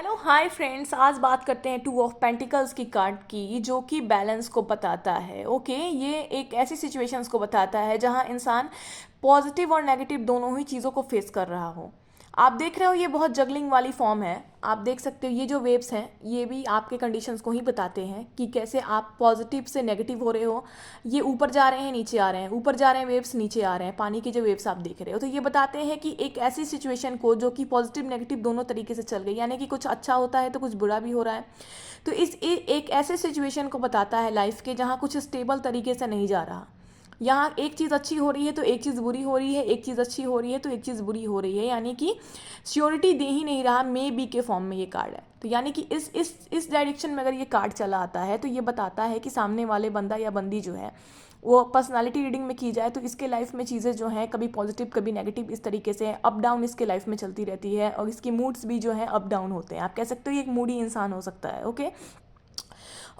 Hello hi friends, आज बात करते हैं टू ऑफ पेंटिकल्स की कार्ड की जो कि बैलेंस को बताता है। ओके, ये एक ऐसी सिचुएशंस को बताता है जहां इंसान पॉजिटिव और नेगेटिव दोनों ही चीज़ों को फेस कर रहा हो। आप देख रहे हो ये बहुत जगलिंग वाली फॉर्म है। आप देख सकते हो ये जो वेव्स हैं ये भी आपके कंडीशंस को ही बताते हैं कि कैसे आप पॉजिटिव से नेगेटिव हो रहे हो। ये ऊपर जा रहे हैं, नीचे आ रहे हैं, ऊपर जा रहे हैं वेव्स, नीचे आ रहे हैं। पानी के जो वेव्स आप देख रहे हो तो ये बताते हैं कि एक ऐसी सिचुएशन को जो कि पॉजिटिव नेगेटिव दोनों तरीके से चल गई, यानी कि कुछ अच्छा होता है तो कुछ बुरा भी हो रहा है। तो एक ऐसे सिचुएशन को बताता है लाइफ के जहाँ कुछ स्टेबल तरीके से नहीं जा रहा। यहाँ एक चीज़ अच्छी हो रही है तो एक चीज़ बुरी हो रही है, एक चीज़ अच्छी हो रही है तो एक चीज़ बुरी हो रही है, यानी कि श्योरिटी दे ही नहीं रहा। मे बी के फॉर्म में ये कार्ड है। तो यानी कि इस डायरेक्शन में अगर ये कार्ड चला आता है तो ये बताता है कि सामने वाले बंदा या बंदी जो है वो पर्सनालिटी रीडिंग में की जाए तो इसके लाइफ में चीज़ें जो हैं कभी पॉजिटिव कभी नेगेटिव इस तरीके से अप डाउन इसके लाइफ में चलती रहती है, और इसकी मूड्स भी जो है अप डाउन होते हैं। आप कह सकते हो ये एक मूडी इंसान हो सकता है। ओके,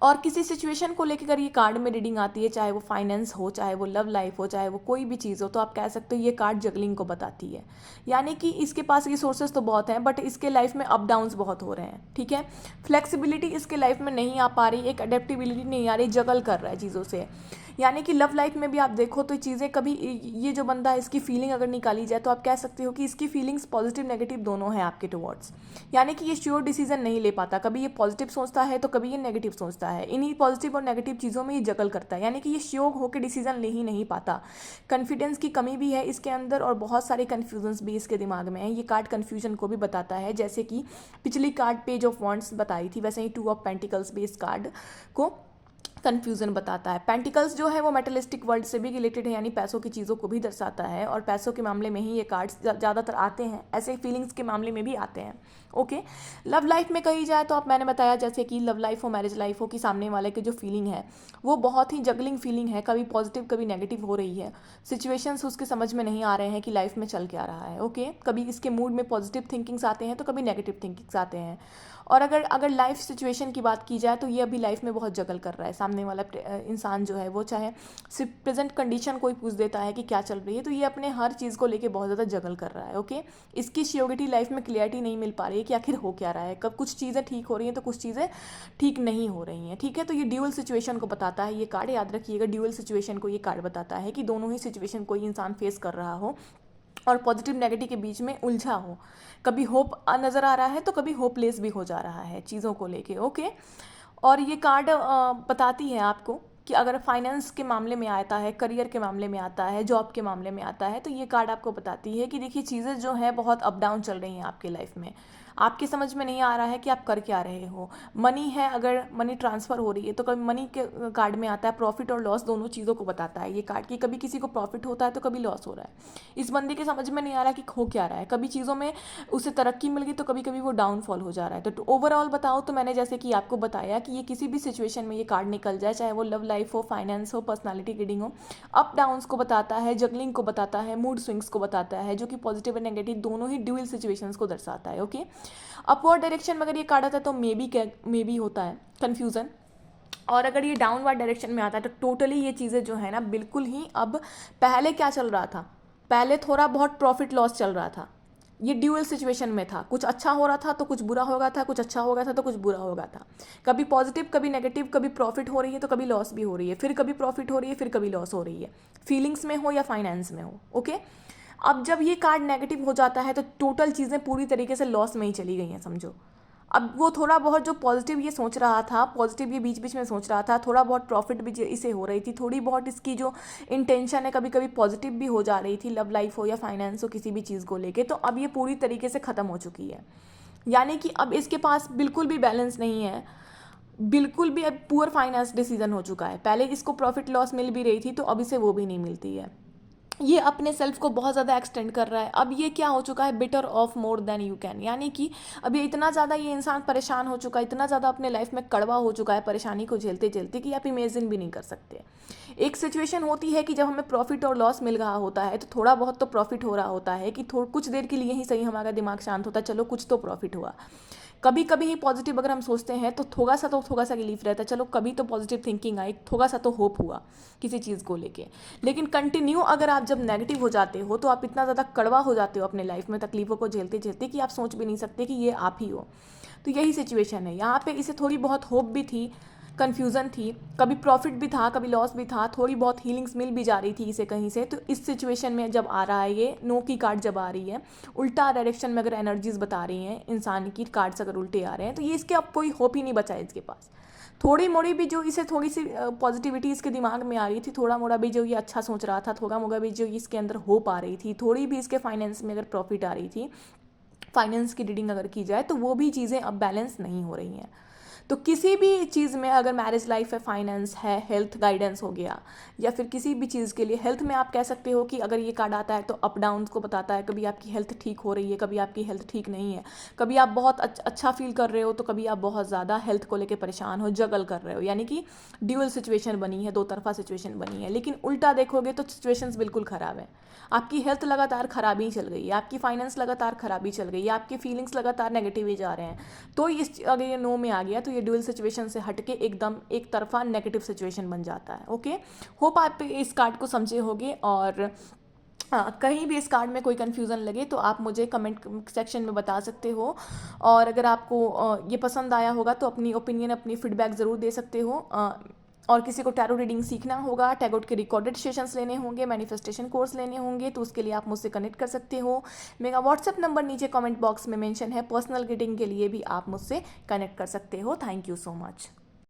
और किसी सिचुएशन को लेकर ये कार्ड में रीडिंग आती है, चाहे वो फाइनेंस हो, चाहे वो लव लाइफ हो, चाहे वो कोई भी चीज़ हो, तो आप कह सकते हो ये कार्ड जगलिंग को बताती है। यानी कि इसके पास रिसोर्सेज तो बहुत हैं बट इसके लाइफ में अप डाउन्स बहुत हो रहे हैं। ठीक है, फ्लेक्सिबिलिटी इसके लाइफ में नहीं आ पा रही, एक अडेप्टिबिलिटी नहीं आ रही, जगल कर रहा है चीज़ों से। यानी कि लव लाइफ में भी आप देखो तो चीज़ें कभी ये जो बंदा है इसकी फीलिंग अगर निकाली जाए तो आप कह सकते हो कि इसकी फीलिंग्स पॉजिटिव नेगेटिव दोनों हैं आपके टुवर्ड्स। यानी कि ये श्योर डिसीजन नहीं ले पाता, कभी ये पॉजिटिव सोचता है तो कभी ये नेगेटिव सोचता है। इन्हीं पॉजिटिव और नेगेटिव चीज़ों में ये जगल करता है, यानी कि ये श्योर होकर डिसीजन ले ही नहीं पाता। कॉन्फिडेंस की कमी भी है इसके अंदर और बहुत सारे कन्फ्यूजन्स भी इसके दिमाग में है। ये कार्ड कन्फ्यूजन को भी बताता है, जैसे कि पिछली कार्ड पेज ऑफ वॉन्ड्स बताई थी वैसे ही टू ऑफ पेंटिकल्स भी इस कार्ड को कन्फ्यूज़न बताता है। पेंटिकल्स जो है वो मेटलिस्टिक वर्ल्ड से भी रिलेटेड है, यानी पैसों की चीज़ों को भी दर्शाता है, और पैसों के मामले में ही ये कार्ड्स ज़्यादातर आते हैं, ऐसे फीलिंग्स के मामले में भी आते हैं। ओके, लव लाइफ में कही जाए तो आप मैंने बताया जैसे कि लव लाइफ हो, मैरिज लाइफ हो, कि सामने वाले की जो फीलिंग है वो बहुत ही जगलिंग फीलिंग है, कभी पॉजिटिव कभी नेगेटिव हो रही है। सिचुएशंस उसके समझ में नहीं आ रहे हैं कि लाइफ में चल क्या रहा है। ओके, कभी इसके मूड में पॉजिटिव थिंकिंग्स आते हैं तो कभी नेगेटिव थिंकिंग्स आते हैं। और अगर अगर लाइफ सिचुएशन की बात की जाए तो ये अभी लाइफ में बहुत जगल कर रहा है। सामने वाला इंसान जो है वो चाहे सिर्फ प्रेजेंट कंडीशन कोई पूछ देता है कि क्या चल रही है तो ये अपने हर चीज़ को लेके बहुत ज़्यादा जगल कर रहा है। ओके, इसकी श्योरिटी लाइफ में क्लियरिटी नहीं मिल पा रही है कि आखिर हो क्या रहा है, कब कुछ चीज़ें ठीक हो रही हैं तो कुछ चीज़ें ठीक नहीं हो रही हैं। ठीक है, तो ये ड्यूअल सिचुएशन को बताता है ये कार्ड, याद रखिएगा ड्यूअल सिचुएशन को ये कार्ड बताता है कि दोनों ही सिचुएशन कोई इंसान फेस कर रहा हो और पॉजिटिव नेगेटिव के बीच में उलझा हो। कभी होप नज़र आ रहा है तो कभी होपलेस भी हो जा रहा है चीज़ों को लेके। ओके, और ये कार्ड बताती है आपको कि अगर फाइनेंस के मामले में आता है, करियर के मामले में आता है, जॉब के मामले में आता है, तो ये कार्ड आपको बताती है कि देखिए चीज़ें जो हैं बहुत अप डाउन चल रही हैं आपके लाइफ में। आपके समझ में नहीं आ रहा है कि आप कर क्या रहे हो। मनी है, अगर मनी ट्रांसफ़र हो रही है तो कभी मनी के कार्ड में आता है प्रॉफिट और लॉस दोनों चीज़ों को बताता है ये कार्ड, कि कभी किसी को प्रॉफिट होता है तो कभी लॉस हो रहा है। इस बंदे के समझ में नहीं आ रहा कि हो क्या रहा है, कभी चीज़ों में उसे तरक्की मिल गई तो कभी कभी वो डाउनफॉल हो जा रहा है। तो ओवरऑल बताओ तो मैंने जैसे कि आपको बताया कि ये किसी भी सिचुएशन में ये कार्ड निकल जाए, चाहे वो लव लाइफ हो, फाइनेंस हो, पर्सनालिटी रीडिंग हो, अप डाउन्स को बताता है, जगलिंग को बताता है, मूड स्विंग्स को बताता है, जो कि पॉजिटिव और नेगेटिव दोनों ही ड्यूअल सिचुएशंस को दर्शाता है। ओके, अपवर्ड डायरेक्शन में अगर ये कार्ड आता है तो मे बी होता है कन्फ्यूज़न, और अगर ये डाउनवर्ड डायरेक्शन में आता है तो टोटली ये चीज़ें जो है ना बिल्कुल ही अब, पहले क्या चल रहा था, पहले थोड़ा बहुत प्रॉफिट लॉस चल रहा था, ये ड्यूअल सिचुएशन में था, कुछ अच्छा हो रहा था तो कुछ बुरा हो गया था, कुछ अच्छा हो गया था तो कुछ बुरा हो गया था, कभी पॉजिटिव कभी नेगेटिव, कभी प्रॉफिट हो रही है तो कभी लॉस भी हो रही है, फिर कभी प्रॉफिट हो रही है फिर कभी लॉस हो रही है, फीलिंग्स में हो या फाइनेंस में हो। ओके, अब जब ये कार्ड नेगेटिव हो जाता है तो टोटल चीज़ें पूरी तरीके से लॉस में ही चली गई हैं समझो। अब वो थोड़ा बहुत जो पॉजिटिव ये सोच रहा था, पॉजिटिव ये बीच बीच में सोच रहा था, थोड़ा बहुत प्रॉफिट भी इसे हो रही थी, थोड़ी बहुत इसकी जो इंटेंशन है कभी कभी पॉजिटिव भी हो जा रही थी, लव लाइफ हो या फाइनेंस हो, किसी भी चीज़ को लेके, तो अब ये पूरी तरीके से ख़त्म हो चुकी है। यानी कि अब इसके पास बिल्कुल भी बैलेंस नहीं है, बिल्कुल भी अब पुअर फाइनेंस डिसीजन हो चुका है। पहले इसको प्रॉफिट लॉस मिल भी रही थी तो अब इसे वो भी नहीं मिलती है। ये अपने सेल्फ को बहुत ज़्यादा एक्सटेंड कर रहा है। अब ये क्या हो चुका है, bitter of more than you can, यानी कि अब ये इतना ज़्यादा ये इंसान परेशान हो चुका है, इतना ज़्यादा अपने लाइफ में कड़वा हो चुका है परेशानी को झेलते झेलते कि आप इमेजिन भी नहीं कर सकते। एक सिचुएशन होती है कि जब हमें प्रॉफिट और लॉस मिल रहा होता है तो थोड़ा बहुत तो प्रॉफिट हो रहा होता है कि कुछ देर के लिए ही सही हमारा दिमाग शांत होता है, चलो कुछ तो प्रॉफिट हुआ। कभी कभी ही पॉजिटिव अगर हम सोचते हैं तो थोड़ा सा रिलीफ रहता है, चलो कभी तो पॉजिटिव थिंकिंग आई, थोड़ा सा तो होप हुआ किसी चीज़ को लेके। लेकिन कंटिन्यू अगर आप जब नेगेटिव हो जाते हो तो आप इतना ज़्यादा कड़वा हो जाते हो अपने लाइफ में तकलीफ़ों को झेलते झेलते कि आप सोच भी नहीं सकते कि ये आप ही हो। तो यही सिचुएशन है यहाँ पे। इसे थोड़ी बहुत होप भी थी, कन्फ्यूज़न थी, कभी प्रॉफिट भी था, कभी लॉस भी था, थोड़ी बहुत हीलिंग्स मिल भी जा रही थी इसे कहीं से। तो इस सिचुएशन में जब आ रहा है ये नो की कार्ड जब आ रही है, उल्टा डायरेक्शन में अगर एनर्जीज बता रही हैं इंसान की, कार्ड्स अगर उल्टे आ रहे हैं, तो ये इसके अब कोई होप ही नहीं बचा है इसके पास। थोड़ी मोड़ी भी जो इसे थोड़ी सी पॉजिटिविटी इसके दिमाग में आ रही थी, थोड़ा मोड़ा भी जो ये अच्छा सोच रहा था, थोड़ा मोड़ा भी जो इसके अंदर होप आ रही थी, थोड़ी भी इसके फाइनेंस में अगर प्रॉफिट आ रही थी, फाइनेंस की रीडिंग अगर की जाए, तो वो भी चीज़ें अब बैलेंस नहीं हो रही हैं। तो किसी भी चीज़ में अगर मैरिज लाइफ है, फाइनेंस है, हेल्थ गाइडेंस हो गया, या फिर किसी भी चीज़ के लिए हेल्थ में आप कह सकते हो कि अगर ये कार्ड आता है तो अप डाउन को बताता है। कभी आपकी हेल्थ ठीक हो रही है, कभी आपकी हेल्थ ठीक नहीं है, कभी आप बहुत अच्छा फील कर रहे हो तो कभी आप बहुत ज़्यादा हेल्थ को लेकर परेशान हो, जगल कर रहे हो, यानी कि ड्यूअल सिचुएशन बनी है, दो तरफा सिचुएशन बनी है। लेकिन उल्टा देखोगे तो सिचुएशंस बिल्कुल ख़राब है। आपकी हेल्थ लगातार खराबी चल गई है, आपकी फाइनेंस लगातार खराबी चल गई है, आपकी फीलिंग्स लगातार नेगेटिव ही जा रहे हैं। तो इस अगर ये नो में आ गया तो ये ड्यूअल सिचुएशन से हटके एकदम एक तरफा नेगेटिव सिचुएशन बन जाता है। ओके, होप आप इस कार्ड को समझे होगे। और हाँ, कहीं भी इस कार्ड में कोई कन्फ्यूज़न लगे तो आप मुझे कमेंट सेक्शन में बता सकते हो। और अगर आपको ये पसंद आया होगा तो अपनी ओपिनियन, अपनी फीडबैक ज़रूर दे सकते हो। और किसी को टैरो रीडिंग सीखना होगा, टैरोट के रिकॉर्डेड सेशंस लेने होंगे, मैनिफेस्टेशन कोर्स लेने होंगे, तो उसके लिए आप मुझसे कनेक्ट कर सकते हो। मेरा व्हाट्सएप नंबर नीचे कमेंट बॉक्स में मेंशन है, पर्सनल रीडिंग के लिए भी आप मुझसे कनेक्ट कर सकते हो। Thank you so much.